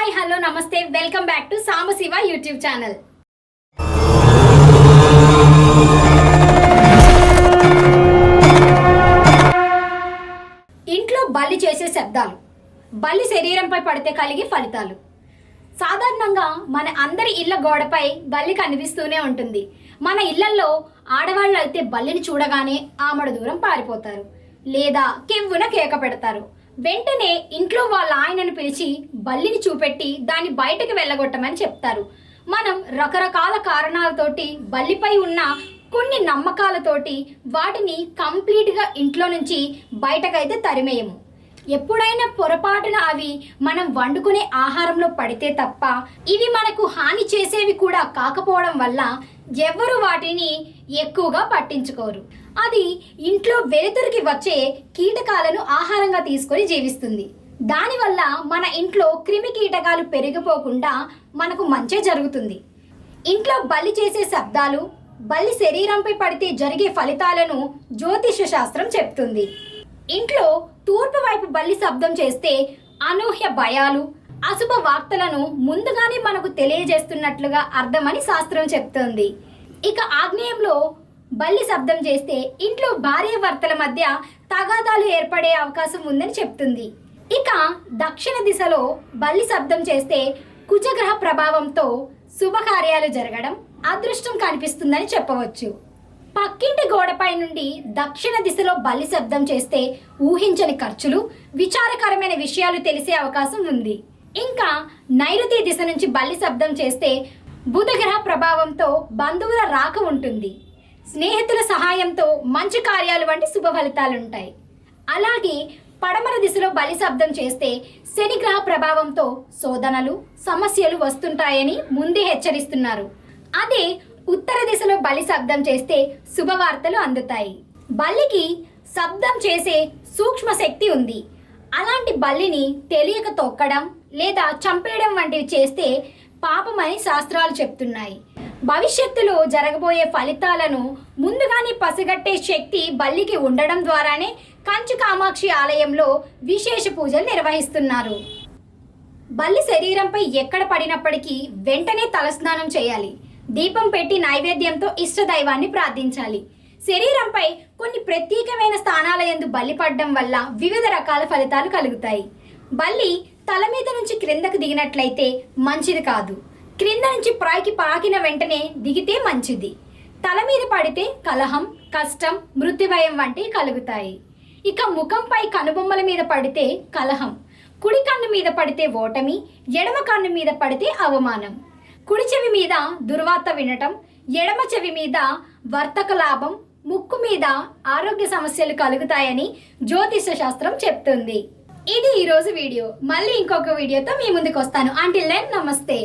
Hi hello నమస్తే welcome back to Sambasiva YouTube channel. ఇంట్లో బల్లి చేసే శబ్దాలు, బల్లి శరీరంపై పడితే కలిగే ఫలితాలు. సాధారణంగా మన అందరి ఇళ్ల గోడపై బల్లి కనిపిస్తూనే ఉంటుంది. మన ఇళ్లలో ఆడవాళ్ళు అయితే బల్లిని చూడగానే ఆమడ దూరం పారిపోతారు లేదా కెవ్వున కేక పెడతారు. వెంటనే ఇంట్లో వాళ్ళ ఆయనను పిలిచి బల్లిని చూపెట్టి దాన్ని బయటకు వెళ్ళగొట్టమని చెప్తారు. మనం రకరకాల కారణాలతోటి బల్లిపై ఉన్న కొన్ని నమ్మకాలతోటి వాటిని కంప్లీట్గా ఇంట్లో నుంచి బయటకైతే తరిమేయము. ఎప్పుడైనా పొరపాటున అవి మనం వండుకునే ఆహారంలో పడితే తప్ప ఇవి మనకు హాని చేసేవి కూడా కాకపోవడం వల్ల ఎవరు వాటిని ఎక్కువగా పట్టించుకోరు. అది ఇంట్లో వెలుతురికి వచ్చే కీటకాలను ఆహారంగా తీసుకొని జీవిస్తుంది. దానివల్ల మన ఇంట్లో క్రిమి కీటకాలు పెరిగిపోకుండా మనకు మంచి జరుగుతుంది. ఇంట్లో బల్లి చేసే శబ్దాలు, బల్లి శరీరంపై పడితే జరిగే ఫలితాలను జ్యోతిష శాస్త్రం చెప్తుంది. ఇంట్లో తూర్పు వైపు బల్లి శబ్దం చేస్తే అనూహ్య భయాలు, అశుభ వార్తలను ముందుగానే మనకు తెలియజేస్తున్నట్లుగా అర్థమని శాస్త్రం చెప్తుంది. ఇక ఆగ్నేయంలో బల్లి శబ్దం చేస్తే ఇంట్లో భార్యాభర్తల మధ్య తగాదాలు ఏర్పడే అవకాశం ఉందని చెప్తుంది. ఇక దక్షిణ దిశలో బల్లి శబ్దం చేస్తే కుజగ్రహ ప్రభావంతో శుభకార్యాలు జరగడం, అదృష్టం కనిపిస్తుందని చెప్పవచ్చు. పక్కింటి గోడపై నుండి దక్షిణ దిశలో బల్లి శబ్దం చేస్తే ఊహించని ఖర్చులు, విచారకరమైన విషయాలు తెలిసే అవకాశం ఉంది. ఇంకా నైరుతి దిశ నుంచి బల్లి శబ్దం చేస్తే బుధగ్రహ ప్రభావంతో బంధువుల రాక ఉంటుంది. స్నేహితుల సహాయంతో మంచి కార్యాలు వంటి శుభ ఫలితాలు ఉంటాయి. అలాగే పడమర దిశలో బలి శబ్దం చేస్తే శనిగ్రహ ప్రభావంతో శోధనలు, సమస్యలు వస్తుంటాయని ముందే హెచ్చరిస్తున్నారు. అదే ఉత్తర దిశలో బలి శబ్దం చేస్తే శుభవార్తలు అందుతాయి. బల్లికి శబ్దం చేసే సూక్ష్మ శక్తి ఉంది. అలాంటి బల్లిని తెలియక తొక్కడం లేదా చంపేయడం వంటివి చేస్తే పాపమని శాస్త్రాలు చెప్తున్నాయి. భవిష్యత్తులో జరగబోయే ఫలితాలను ముందుగానే పసిగట్టే శక్తి బల్లికి ఉండడం ద్వారానే కంచి కామాక్షి ఆలయంలో విశేష పూజలు నిర్వహిస్తున్నారు. బల్లి శరీరంపై ఎక్కడ పడినప్పటికీ వెంటనే తలస్నానం చేయాలి. దీపం పెట్టి నైవేద్యంతో ఇష్టదైవాన్ని ప్రార్థించాలి. శరీరంపై కొన్ని ప్రత్యేకమైన స్థానాల యందు బల్లి పడడం వల్ల వివిధ రకాల ఫలితాలు కలుగుతాయి. బల్లి తల మీద నుంచి క్రిందకు దిగినట్లయితే మంచిది కాదు. క్రింద నుంచి పైకి పాకిన వెంటనే దిగితే మంచిది. తల మీద పడితే కలహం, కష్టం, మృత్యుభయం వంటివి కలుగుతాయి. ఇక ముఖంపై కనుబొమ్మల మీద పడితే కలహం, కుడి కన్ను మీద పడితే ఓటమి, ఎడమ కన్ను మీద పడితే అవమానం. కుడి చెవి మీద దుర్వార్త వినటం, ఎడమ చెవి మీద వర్తక లాభం, ముక్కు మీద ఆరోగ్య సమస్యలు కలుగుతాయని జ్యోతిష శాస్త్రం చెప్తుంది. ఇది ఈరోజు వీడియో. మళ్ళీ ఇంకొక వీడియోతో మీ ముందుకు వస్తాను. అంటిల్ దెన్ నమస్తే.